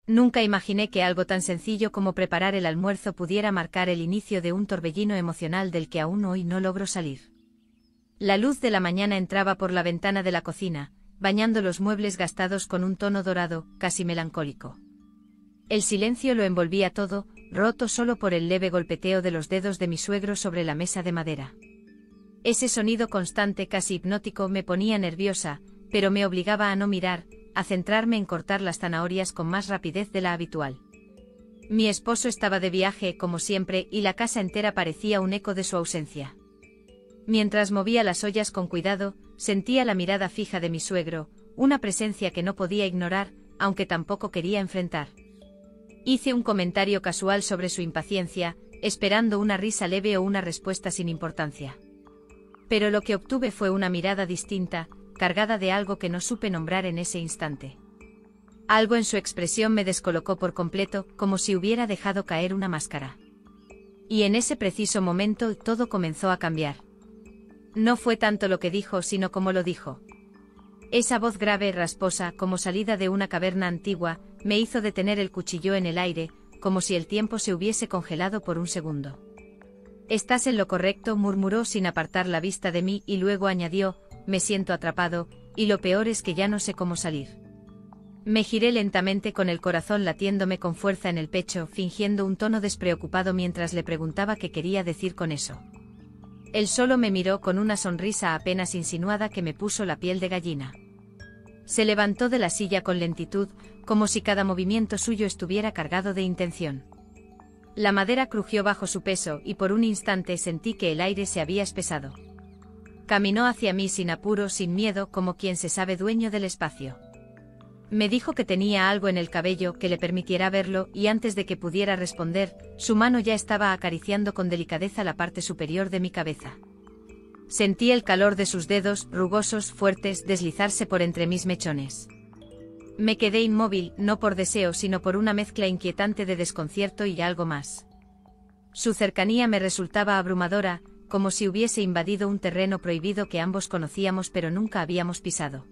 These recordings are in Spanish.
Nunca imaginé que algo tan sencillo como preparar el almuerzo pudiera marcar el inicio de un torbellino emocional del que aún hoy no logro salir. La luz de la mañana entraba por la ventana de la cocina, bañando los muebles gastados con un tono dorado, casi melancólico. El silencio lo envolvía todo, roto solo por el leve golpeteo de los dedos de mi suegro sobre la mesa de madera. Ese sonido constante, casi hipnótico, me ponía nerviosa, pero me obligaba a no mirar, a centrarme en cortar las zanahorias con más rapidez de la habitual. Mi esposo estaba de viaje, como siempre, y la casa entera parecía un eco de su ausencia. Mientras movía las ollas con cuidado, sentía la mirada fija de mi suegro, una presencia que no podía ignorar, aunque tampoco quería enfrentar. Hice un comentario casual sobre su impaciencia, esperando una risa leve o una respuesta sin importancia. Pero lo que obtuve fue una mirada distinta, cargada de algo que no supe nombrar en ese instante. Algo en su expresión me descolocó por completo, como si hubiera dejado caer una máscara. Y en ese preciso momento todo comenzó a cambiar. No fue tanto lo que dijo, sino cómo lo dijo. Esa voz grave, rasposa, como salida de una caverna antigua, me hizo detener el cuchillo en el aire, como si el tiempo se hubiese congelado por un segundo. «Estás en lo correcto», murmuró sin apartar la vista de mí, y luego añadió: «Me siento atrapado, y lo peor es que ya no sé cómo salir». Me giré lentamente con el corazón latiéndome con fuerza en el pecho, fingiendo un tono despreocupado mientras le preguntaba qué quería decir con eso. Él solo me miró con una sonrisa apenas insinuada que me puso la piel de gallina. Se levantó de la silla con lentitud, como si cada movimiento suyo estuviera cargado de intención. La madera crujió bajo su peso y por un instante sentí que el aire se había espesado. Caminó hacia mí sin apuro, sin miedo, como quien se sabe dueño del espacio. Me dijo que tenía algo en el cabello que le permitiera verlo, y antes de que pudiera responder, su mano ya estaba acariciando con delicadeza la parte superior de mi cabeza. Sentí el calor de sus dedos, rugosos, fuertes, deslizarse por entre mis mechones. Me quedé inmóvil, no por deseo, sino por una mezcla inquietante de desconcierto y algo más. Su cercanía me resultaba abrumadora, como si hubiese invadido un terreno prohibido que ambos conocíamos pero nunca habíamos pisado.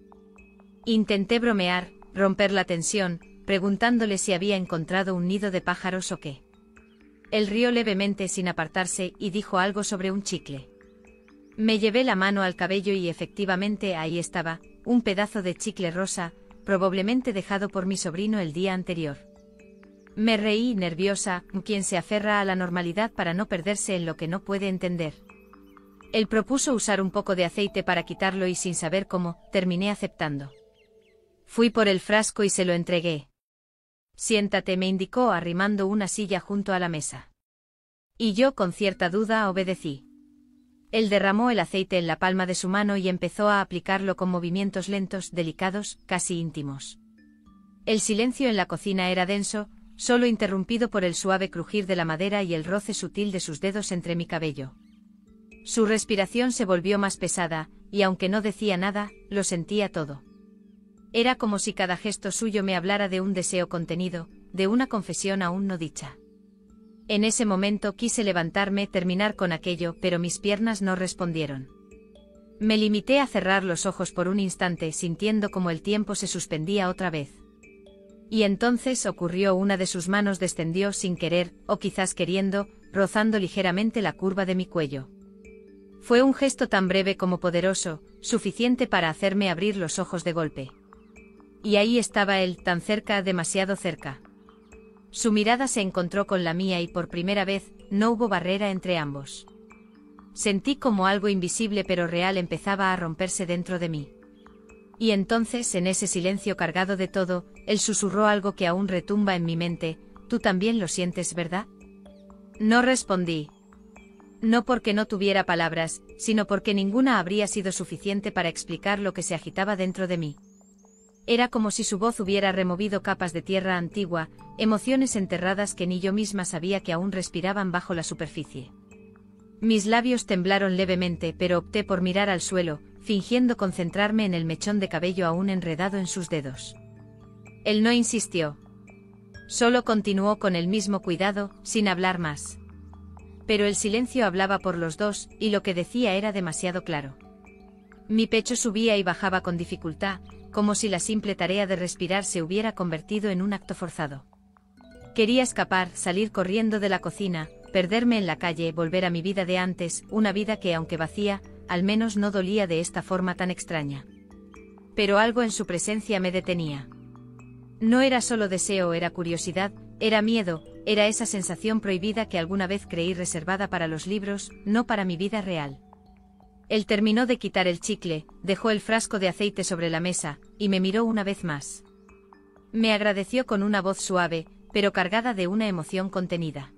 Intenté bromear, romper la tensión, preguntándole si había encontrado un nido de pájaros o qué. Él rió levemente sin apartarse y dijo algo sobre un chicle. Me llevé la mano al cabello y efectivamente ahí estaba, un pedazo de chicle rosa, probablemente dejado por mi sobrino el día anterior. Me reí, nerviosa, quien se aferra a la normalidad para no perderse en lo que no puede entender. Él propuso usar un poco de aceite para quitarlo y sin saber cómo, terminé aceptando. Fui por el frasco y se lo entregué. «Siéntate», me indicó arrimando una silla junto a la mesa. Y yo con cierta duda obedecí. Él derramó el aceite en la palma de su mano y empezó a aplicarlo con movimientos lentos, delicados, casi íntimos. El silencio en la cocina era denso, solo interrumpido por el suave crujir de la madera y el roce sutil de sus dedos entre mi cabello. Su respiración se volvió más pesada, y aunque no decía nada, lo sentía todo. Era como si cada gesto suyo me hablara de un deseo contenido, de una confesión aún no dicha. En ese momento quise levantarme, terminar con aquello, pero mis piernas no respondieron. Me limité a cerrar los ojos por un instante, sintiendo como el tiempo se suspendía otra vez. Y entonces ocurrió: una de sus manos descendió sin querer, o quizás queriendo, rozando ligeramente la curva de mi cuello. Fue un gesto tan breve como poderoso, suficiente para hacerme abrir los ojos de golpe. Y ahí estaba él, tan cerca, demasiado cerca. Su mirada se encontró con la mía y por primera vez, no hubo barrera entre ambos. Sentí como algo invisible pero real empezaba a romperse dentro de mí. Y entonces, en ese silencio cargado de todo, él susurró algo que aún retumba en mi mente: «Tú también lo sientes, ¿verdad?». No respondí. No porque no tuviera palabras, sino porque ninguna habría sido suficiente para explicar lo que se agitaba dentro de mí. Era como si su voz hubiera removido capas de tierra antigua, emociones enterradas que ni yo misma sabía que aún respiraban bajo la superficie. Mis labios temblaron levemente, pero opté por mirar al suelo, fingiendo concentrarme en el mechón de cabello aún enredado en sus dedos. Él no insistió. Solo continuó con el mismo cuidado, sin hablar más. Pero el silencio hablaba por los dos, y lo que decía era demasiado claro. Mi pecho subía y bajaba con dificultad, como si la simple tarea de respirar se hubiera convertido en un acto forzado. Quería escapar, salir corriendo de la cocina, perderme en la calle, volver a mi vida de antes, una vida que, aunque vacía, al menos no dolía de esta forma tan extraña. Pero algo en su presencia me detenía. No era solo deseo, era curiosidad, era miedo, era esa sensación prohibida que alguna vez creí reservada para los libros, no para mi vida real. Él terminó de quitar el chicle, dejó el frasco de aceite sobre la mesa, y me miró una vez más. Me agradeció con una voz suave, pero cargada de una emoción contenida.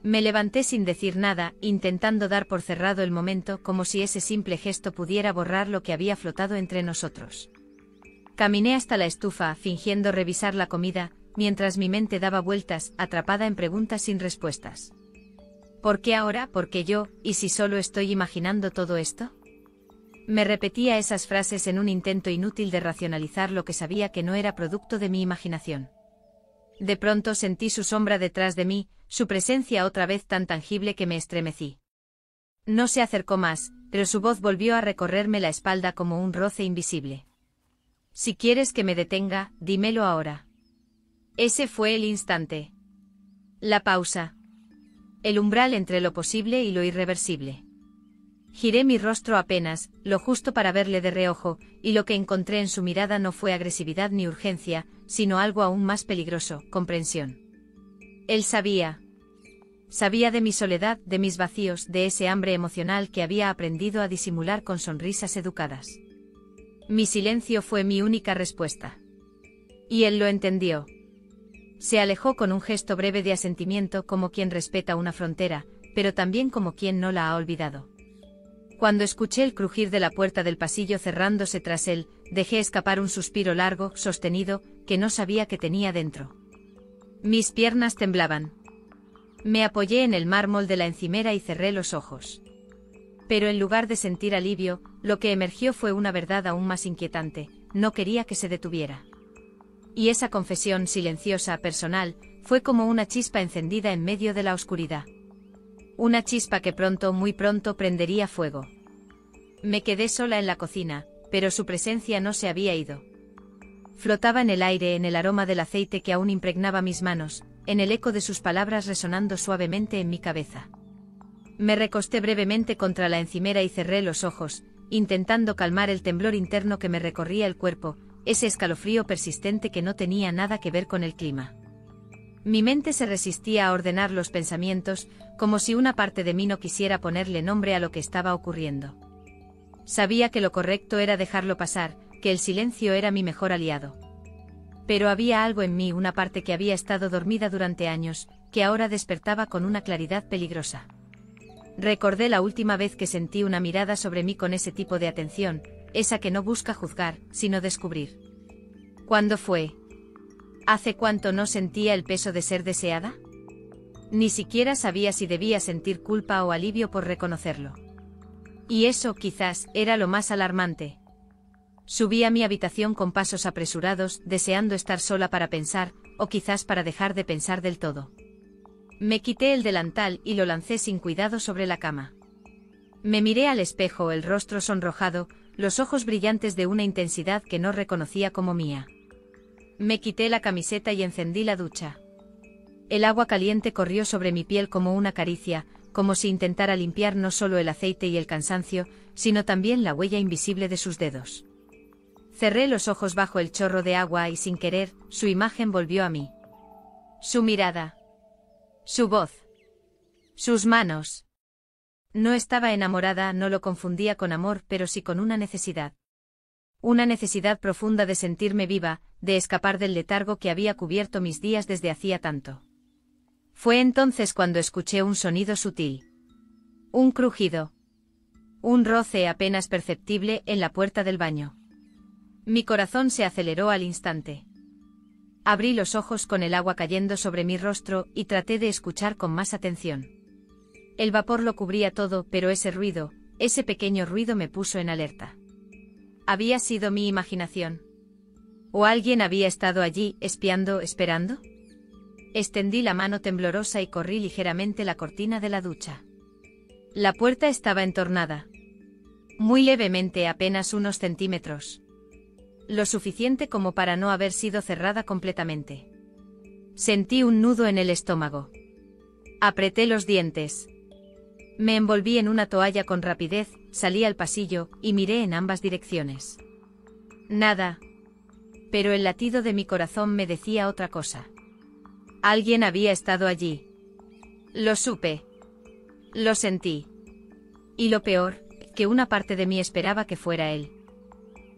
Me levanté sin decir nada, intentando dar por cerrado el momento, como si ese simple gesto pudiera borrar lo que había flotado entre nosotros. Caminé hasta la estufa, fingiendo revisar la comida, mientras mi mente daba vueltas, atrapada en preguntas sin respuestas. ¿Por qué ahora? ¿Por qué yo? ¿Y si solo estoy imaginando todo esto? Me repetía esas frases en un intento inútil de racionalizar lo que sabía que no era producto de mi imaginación. De pronto sentí su sombra detrás de mí, su presencia otra vez tan tangible que me estremecí. No se acercó más, pero su voz volvió a recorrerme la espalda como un roce invisible. Si quieres que me detenga, dímelo ahora. Ese fue el instante. La pausa. El umbral entre lo posible y lo irreversible. Giré mi rostro apenas, lo justo para verle de reojo, y lo que encontré en su mirada no fue agresividad ni urgencia, sino algo aún más peligroso, comprensión. Él sabía. Sabía de mi soledad, de mis vacíos, de ese hambre emocional que había aprendido a disimular con sonrisas educadas. Mi silencio fue mi única respuesta. Y él lo entendió. Se alejó con un gesto breve de asentimiento, como quien respeta una frontera, pero también como quien no la ha olvidado. Cuando escuché el crujir de la puerta del pasillo cerrándose tras él, dejé escapar un suspiro largo, sostenido, que no sabía que tenía dentro. Mis piernas temblaban. Me apoyé en el mármol de la encimera y cerré los ojos. Pero en lugar de sentir alivio, lo que emergió fue una verdad aún más inquietante: no quería que se detuviera. Y esa confesión silenciosa, personal, fue como una chispa encendida en medio de la oscuridad. Una chispa que pronto, muy pronto, prendería fuego. Me quedé sola en la cocina, pero su presencia no se había ido. Flotaba en el aire, en el aroma del aceite que aún impregnaba mis manos, en el eco de sus palabras resonando suavemente en mi cabeza. Me recosté brevemente contra la encimera y cerré los ojos, intentando calmar el temblor interno que me recorría el cuerpo, ese escalofrío persistente que no tenía nada que ver con el clima. Mi mente se resistía a ordenar los pensamientos, como si una parte de mí no quisiera ponerle nombre a lo que estaba ocurriendo. Sabía que lo correcto era dejarlo pasar, que el silencio era mi mejor aliado. Pero había algo en mí, una parte que había estado dormida durante años, que ahora despertaba con una claridad peligrosa. Recordé la última vez que sentí una mirada sobre mí con ese tipo de atención, esa que no busca juzgar, sino descubrir. ¿Cuándo fue? ¿Hace cuánto no sentía el peso de ser deseada? Ni siquiera sabía si debía sentir culpa o alivio por reconocerlo. Y eso, quizás, era lo más alarmante. Subí a mi habitación con pasos apresurados, deseando estar sola para pensar, o quizás para dejar de pensar del todo. Me quité el delantal y lo lancé sin cuidado sobre la cama. Me miré al espejo, el rostro sonrojado, los ojos brillantes de una intensidad que no reconocía como mía. Me quité la camiseta y encendí la ducha. El agua caliente corrió sobre mi piel como una caricia, como si intentara limpiar no solo el aceite y el cansancio, sino también la huella invisible de sus dedos. Cerré los ojos bajo el chorro de agua y sin querer, su imagen volvió a mí. Su mirada. Su voz. Sus manos. No estaba enamorada, no lo confundía con amor, pero sí con una necesidad. Una necesidad profunda de sentirme viva, de escapar del letargo que había cubierto mis días desde hacía tanto. Fue entonces cuando escuché un sonido sutil. Un crujido. Un roce apenas perceptible en la puerta del baño. Mi corazón se aceleró al instante. Abrí los ojos con el agua cayendo sobre mi rostro y traté de escuchar con más atención. El vapor lo cubría todo, pero ese ruido, ese pequeño ruido me puso en alerta. ¿Había sido mi imaginación? ¿O alguien había estado allí, espiando, esperando? Extendí la mano temblorosa y corrí ligeramente la cortina de la ducha. La puerta estaba entornada. Muy levemente, apenas unos centímetros. lo suficiente como para no haber sido cerrada completamente. Sentí un nudo en el estómago. Apreté los dientes. Me envolví en una toalla con rapidez, salí al pasillo y miré en ambas direcciones. Nada. Pero el latido de mi corazón me decía otra cosa. Alguien había estado allí. Lo supe. Lo sentí. Y lo peor, que una parte de mí esperaba que fuera él.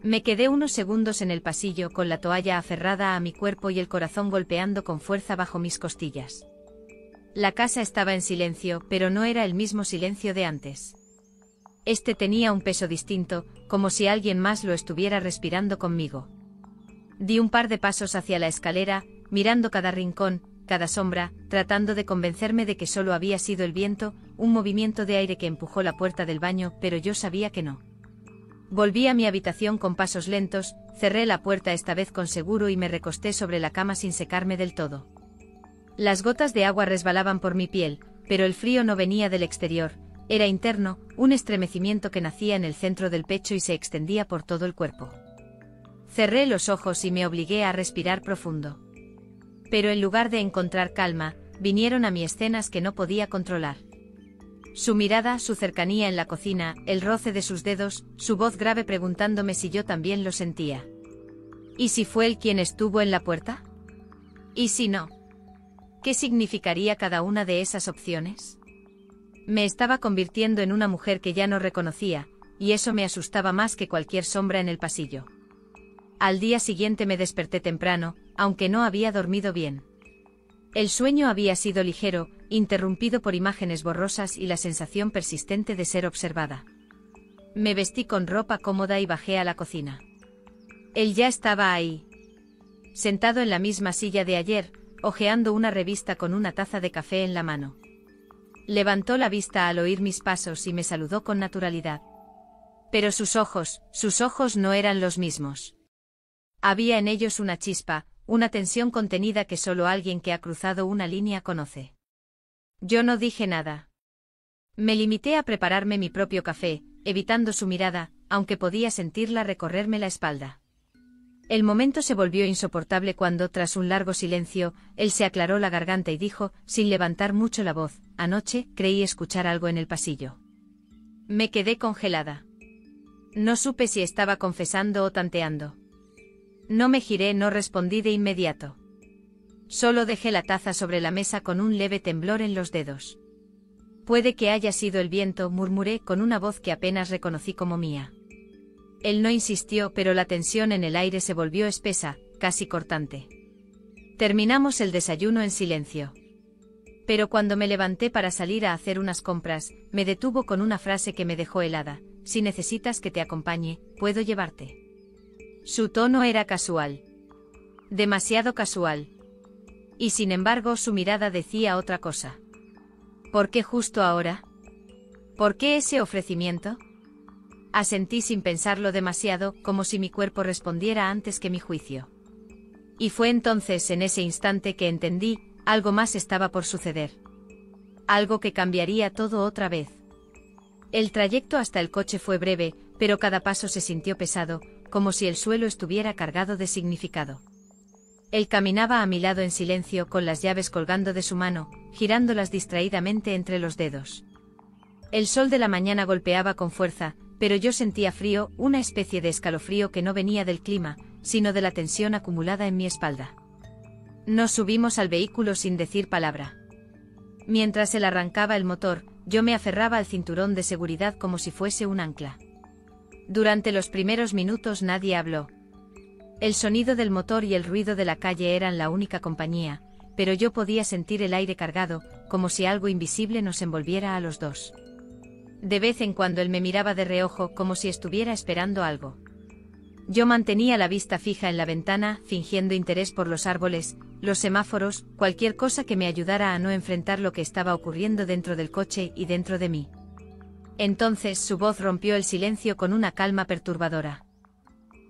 Me quedé unos segundos en el pasillo con la toalla aferrada a mi cuerpo y el corazón golpeando con fuerza bajo mis costillas. La casa estaba en silencio, pero no era el mismo silencio de antes. Este tenía un peso distinto, como si alguien más lo estuviera respirando conmigo. Di un par de pasos hacia la escalera, mirando cada rincón, cada sombra, tratando de convencerme de que solo había sido el viento, un movimiento de aire que empujó la puerta del baño, pero yo sabía que no. Volví a mi habitación con pasos lentos, cerré la puerta esta vez con seguro y me recosté sobre la cama sin secarme del todo. Las gotas de agua resbalaban por mi piel, pero el frío no venía del exterior, era interno, un estremecimiento que nacía en el centro del pecho y se extendía por todo el cuerpo. Cerré los ojos y me obligué a respirar profundo. Pero en lugar de encontrar calma, vinieron a mí escenas que no podía controlar. Su mirada, su cercanía en la cocina, el roce de sus dedos, su voz grave preguntándome si yo también lo sentía. ¿Y si fue él quien estuvo en la puerta? ¿Y si no? ¿Qué significaría cada una de esas opciones? Me estaba convirtiendo en una mujer que ya no reconocía, y eso me asustaba más que cualquier sombra en el pasillo. Al día siguiente me desperté temprano, aunque no había dormido bien. El sueño había sido ligero, interrumpido por imágenes borrosas y la sensación persistente de ser observada. Me vestí con ropa cómoda y bajé a la cocina. Él ya estaba ahí. Sentado en la misma silla de ayer, hojeando una revista con una taza de café en la mano. Levantó la vista al oír mis pasos y me saludó con naturalidad. Pero sus ojos no eran los mismos. Había en ellos una chispa, una tensión contenida que solo alguien que ha cruzado una línea conoce. Yo no dije nada. Me limité a prepararme mi propio café, evitando su mirada, aunque podía sentirla recorrerme la espalda. El momento se volvió insoportable cuando, tras un largo silencio, él se aclaró la garganta y dijo, sin levantar mucho la voz, anoche creí escuchar algo en el pasillo. Me quedé congelada. No supe si estaba confesando o tanteando. No me giré, no respondí de inmediato. Solo dejé la taza sobre la mesa con un leve temblor en los dedos. Puede que haya sido el viento, murmuré con una voz que apenas reconocí como mía. Él no insistió, pero la tensión en el aire se volvió espesa, casi cortante. Terminamos el desayuno en silencio. Pero cuando me levanté para salir a hacer unas compras, me detuvo con una frase que me dejó helada. Si necesitas que te acompañe, puedo llevarte. Su tono era casual. Demasiado casual. Y sin embargo su mirada decía otra cosa. ¿Por qué justo ahora? ¿Por qué ese ofrecimiento? Asentí sin pensarlo demasiado, como si mi cuerpo respondiera antes que mi juicio. Y fue entonces, en ese instante, que entendí, algo más estaba por suceder. Algo que cambiaría todo otra vez. El trayecto hasta el coche fue breve, pero cada paso se sintió pesado, como si el suelo estuviera cargado de significado. Él caminaba a mi lado en silencio, con las llaves colgando de su mano, girándolas distraídamente entre los dedos. El sol de la mañana golpeaba con fuerza, pero yo sentía frío, una especie de escalofrío que no venía del clima, sino de la tensión acumulada en mi espalda. Nos subimos al vehículo sin decir palabra. Mientras él arrancaba el motor, yo me aferraba al cinturón de seguridad como si fuese un ancla. Durante los primeros minutos nadie habló. El sonido del motor y el ruido de la calle eran la única compañía, pero yo podía sentir el aire cargado, como si algo invisible nos envolviera a los dos. De vez en cuando él me miraba de reojo, como si estuviera esperando algo. Yo mantenía la vista fija en la ventana, fingiendo interés por los árboles, los semáforos, cualquier cosa que me ayudara a no enfrentar lo que estaba ocurriendo dentro del coche y dentro de mí. Entonces su voz rompió el silencio con una calma perturbadora.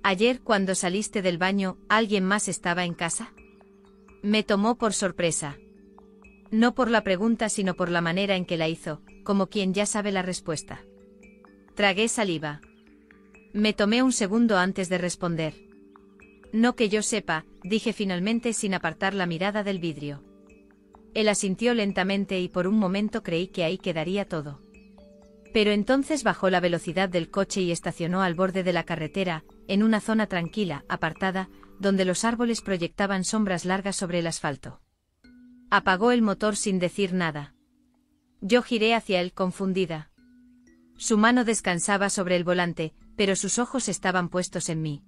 Ayer, cuando saliste del baño, ¿alguien más estaba en casa? Me tomó por sorpresa. No por la pregunta, sino por la manera en que la hizo, como quien ya sabe la respuesta. Tragué saliva. Me tomé un segundo antes de responder. No que yo sepa, dije finalmente sin apartar la mirada del vidrio. Él asintió lentamente y por un momento creí que ahí quedaría todo. Pero entonces bajó la velocidad del coche y estacionó al borde de la carretera, en una zona tranquila, apartada, donde los árboles proyectaban sombras largas sobre el asfalto. Apagó el motor sin decir nada. Yo giré hacia él confundida. Su mano descansaba sobre el volante, pero sus ojos estaban puestos en mí.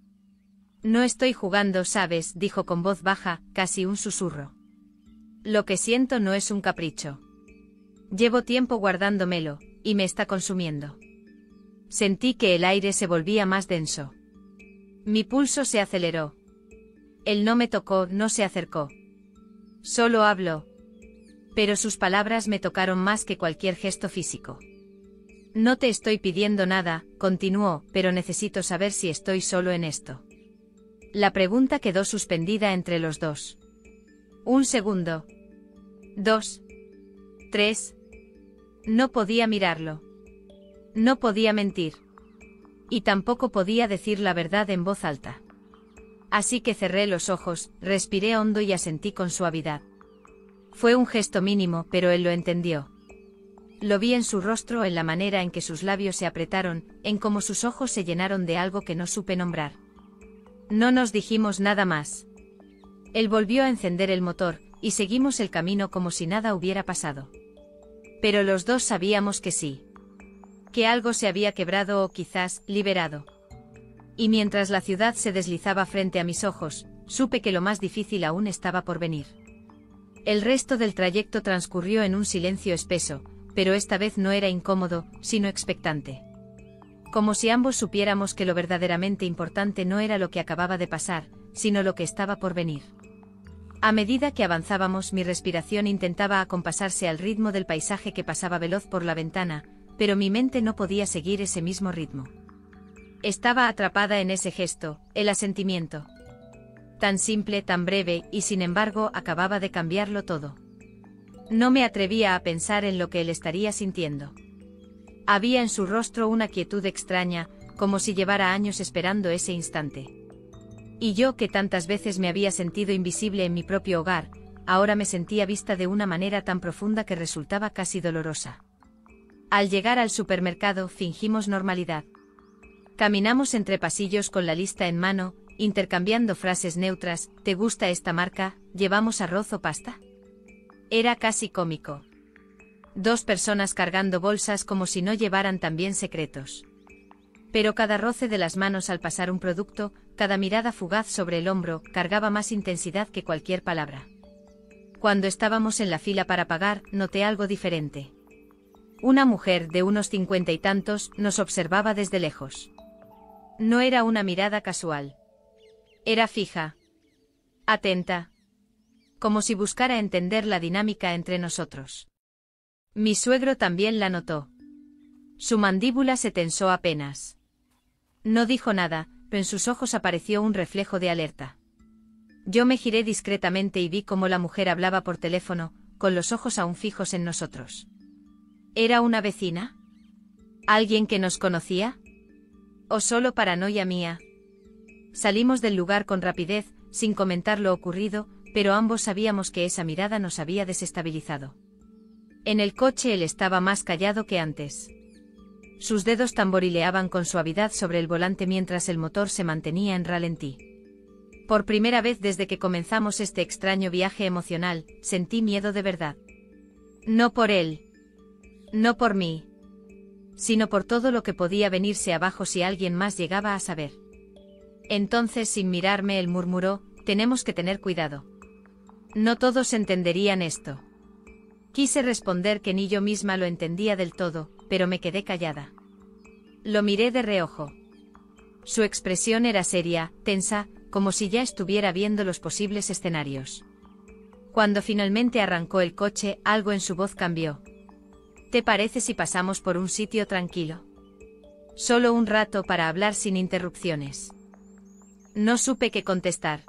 No estoy jugando, ¿sabes?, dijo con voz baja, casi un susurro. Lo que siento no es un capricho. Llevo tiempo guardándomelo, y me está consumiendo. Sentí que el aire se volvía más denso. Mi pulso se aceleró. Él no me tocó, no se acercó. Solo habló. Pero sus palabras me tocaron más que cualquier gesto físico. No te estoy pidiendo nada, continuó, pero necesito saber si estoy solo en esto. La pregunta quedó suspendida entre los dos. Un segundo. 2. 3. No podía mirarlo. No podía mentir. Y tampoco podía decir la verdad en voz alta. Así que cerré los ojos, respiré hondo y asentí con suavidad. Fue un gesto mínimo, pero él lo entendió. Lo vi en su rostro, en la manera en que sus labios se apretaron, en cómo sus ojos se llenaron de algo que no supe nombrar. No nos dijimos nada más. Él volvió a encender el motor, y seguimos el camino como si nada hubiera pasado. Pero los dos sabíamos que sí. Que algo se había quebrado o quizás liberado. Y mientras la ciudad se deslizaba frente a mis ojos, supe que lo más difícil aún estaba por venir. El resto del trayecto transcurrió en un silencio espeso, pero esta vez no era incómodo, sino expectante. Como si ambos supiéramos que lo verdaderamente importante no era lo que acababa de pasar, sino lo que estaba por venir. A medida que avanzábamos, mi respiración intentaba acompasarse al ritmo del paisaje que pasaba veloz por la ventana, pero mi mente no podía seguir ese mismo ritmo. Estaba atrapada en ese gesto, el asentimiento. Tan simple, tan breve, y sin embargo acababa de cambiarlo todo. No me atrevía a pensar en lo que él estaría sintiendo. Había en su rostro una quietud extraña, como si llevara años esperando ese instante. Y yo, que tantas veces me había sentido invisible en mi propio hogar, ahora me sentía vista de una manera tan profunda que resultaba casi dolorosa. Al llegar al supermercado, fingimos normalidad. Caminamos entre pasillos con la lista en mano, intercambiando frases neutras: ¿te gusta esta marca? ¿Llevamos arroz o pasta? Era casi cómico. Dos personas cargando bolsas como si no llevaran también secretos. Pero cada roce de las manos al pasar un producto, cada mirada fugaz sobre el hombro, cargaba más intensidad que cualquier palabra. Cuando estábamos en la fila para pagar, noté algo diferente. Una mujer de unos 50 y tantos nos observaba desde lejos. No era una mirada casual. Era fija. Atenta. Como si buscara entender la dinámica entre nosotros. Mi suegro también la notó. Su mandíbula se tensó apenas. No dijo nada, pero en sus ojos apareció un reflejo de alerta. Yo me giré discretamente y vi cómo la mujer hablaba por teléfono, con los ojos aún fijos en nosotros. ¿Era una vecina? ¿Alguien que nos conocía? ¿O solo paranoia mía? Salimos del lugar con rapidez, sin comentar lo ocurrido, pero ambos sabíamos que esa mirada nos había desestabilizado. En el coche él estaba más callado que antes. Sus dedos tamborileaban con suavidad sobre el volante mientras el motor se mantenía en ralentí. Por primera vez desde que comenzamos este extraño viaje emocional, sentí miedo de verdad. No por él. No por mí. Sino por todo lo que podía venirse abajo si alguien más llegaba a saber. Entonces, sin mirarme, él murmuró: tenemos que tener cuidado. No todos entenderían esto. Quise responder que ni yo misma lo entendía del todo, pero me quedé callada. Lo miré de reojo. Su expresión era seria, tensa, como si ya estuviera viendo los posibles escenarios. Cuando finalmente arrancó el coche, algo en su voz cambió. ¿Te parece si pasamos por un sitio tranquilo? Solo un rato para hablar sin interrupciones. No supe qué contestar.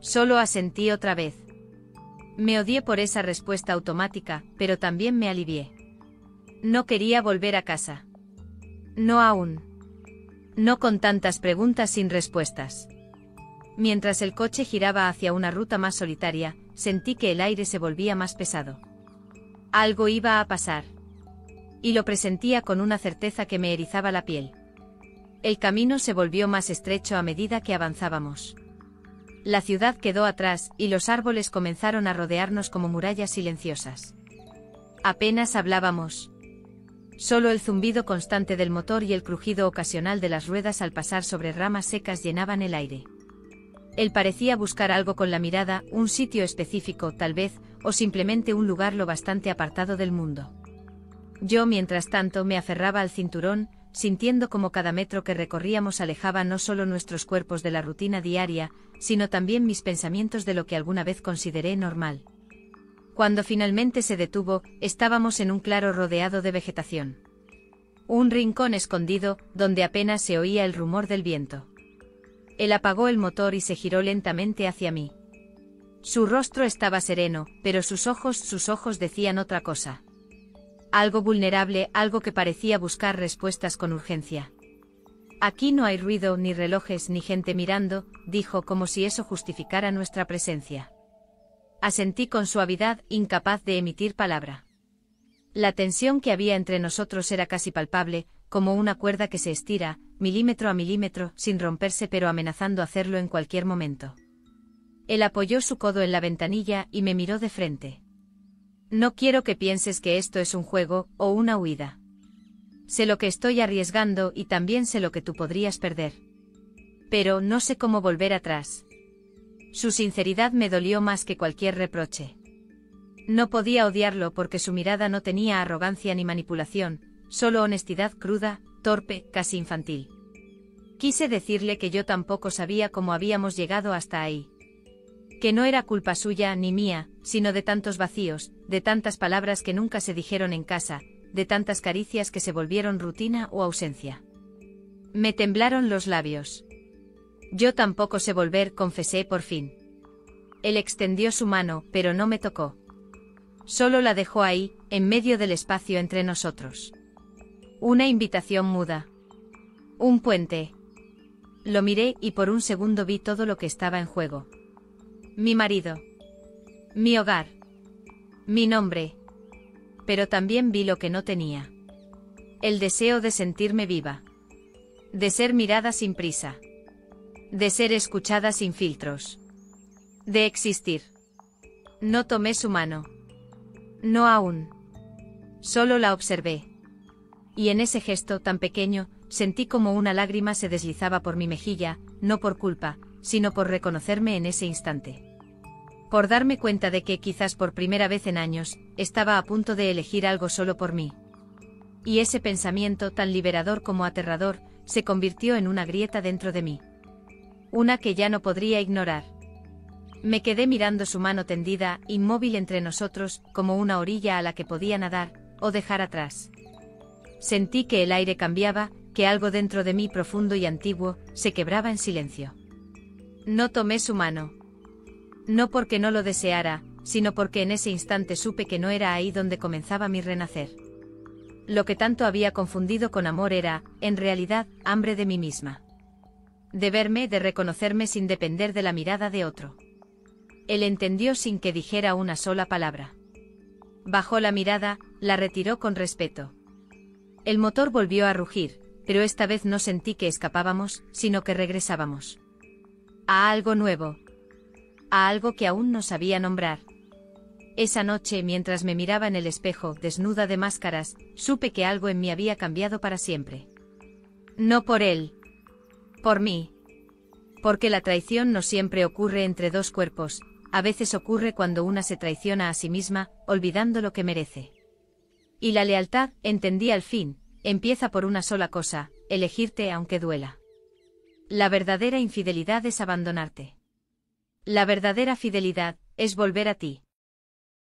Solo asentí otra vez. Me odié por esa respuesta automática, pero también me alivié. No quería volver a casa. No aún. No con tantas preguntas sin respuestas. Mientras el coche giraba hacia una ruta más solitaria, sentí que el aire se volvía más pesado. Algo iba a pasar. Y lo presentía con una certeza que me erizaba la piel. El camino se volvió más estrecho a medida que avanzábamos. La ciudad quedó atrás y los árboles comenzaron a rodearnos como murallas silenciosas. Apenas hablábamos. Solo el zumbido constante del motor y el crujido ocasional de las ruedas al pasar sobre ramas secas llenaban el aire. Él parecía buscar algo con la mirada, un sitio específico, tal vez, o simplemente un lugar lo bastante apartado del mundo. Yo, mientras tanto, me aferraba al cinturón, sintiendo como cada metro que recorríamos alejaba no solo nuestros cuerpos de la rutina diaria, sino también mis pensamientos de lo que alguna vez consideré normal. Cuando finalmente se detuvo, estábamos en un claro rodeado de vegetación. Un rincón escondido, donde apenas se oía el rumor del viento. Él apagó el motor y se giró lentamente hacia mí. Su rostro estaba sereno, pero sus ojos decían otra cosa. Algo vulnerable, algo que parecía buscar respuestas con urgencia. Aquí no hay ruido, ni relojes, ni gente mirando, dijo, como si eso justificara nuestra presencia. Asentí con suavidad, incapaz de emitir palabra. La tensión que había entre nosotros era casi palpable, como una cuerda que se estira, milímetro a milímetro, sin romperse pero amenazando hacerlo en cualquier momento. Él apoyó su codo en la ventanilla y me miró de frente. No quiero que pienses que esto es un juego, o una huida. Sé lo que estoy arriesgando y también sé lo que tú podrías perder. Pero no sé cómo volver atrás. Su sinceridad me dolió más que cualquier reproche. No podía odiarlo porque su mirada no tenía arrogancia ni manipulación, solo honestidad cruda, torpe, casi infantil. Quise decirle que yo tampoco sabía cómo habíamos llegado hasta ahí. Que no era culpa suya ni mía, sino de tantos vacíos, de tantas palabras que nunca se dijeron en casa, de tantas caricias que se volvieron rutina o ausencia. Me temblaron los labios. Yo tampoco sé volver, confesé por fin. Él extendió su mano, pero no me tocó. Solo la dejó ahí, en medio del espacio entre nosotros. Una invitación muda. Un puente. Lo miré y por un segundo vi todo lo que estaba en juego. Mi marido. Mi hogar. Mi nombre. Pero también vi lo que no tenía. El deseo de sentirme viva. De ser mirada sin prisa. De ser escuchada sin filtros. De existir. No tomé su mano. No aún. Solo la observé. Y en ese gesto tan pequeño, sentí como una lágrima se deslizaba por mi mejilla, no por culpa, sino por reconocerme en ese instante. Por darme cuenta de que, quizás por primera vez en años, estaba a punto de elegir algo solo por mí. Y ese pensamiento, tan liberador como aterrador, se convirtió en una grieta dentro de mí. Una que ya no podría ignorar. Me quedé mirando su mano tendida, inmóvil entre nosotros, como una orilla a la que podía nadar, o dejar atrás. Sentí que el aire cambiaba, que algo dentro de mí profundo y antiguo, se quebraba en silencio. No tomé su mano. No porque no lo deseara, sino porque en ese instante supe que no era ahí donde comenzaba mi renacer. Lo que tanto había confundido con amor era, en realidad, hambre de mí misma. De verme, de reconocerme sin depender de la mirada de otro. Él entendió sin que dijera una sola palabra. Bajó la mirada, la retiró con respeto. El motor volvió a rugir, pero esta vez no sentí que escapábamos, sino que regresábamos. A algo nuevo. A algo que aún no sabía nombrar. Esa noche, mientras me miraba en el espejo, desnuda de máscaras, supe que algo en mí había cambiado para siempre. No por él. Por mí. Porque la traición no siempre ocurre entre dos cuerpos, a veces ocurre cuando una se traiciona a sí misma, olvidando lo que merece. Y la lealtad, entendí al fin, empieza por una sola cosa, elegirte aunque duela. La verdadera infidelidad es abandonarte. La verdadera fidelidad es volver a ti.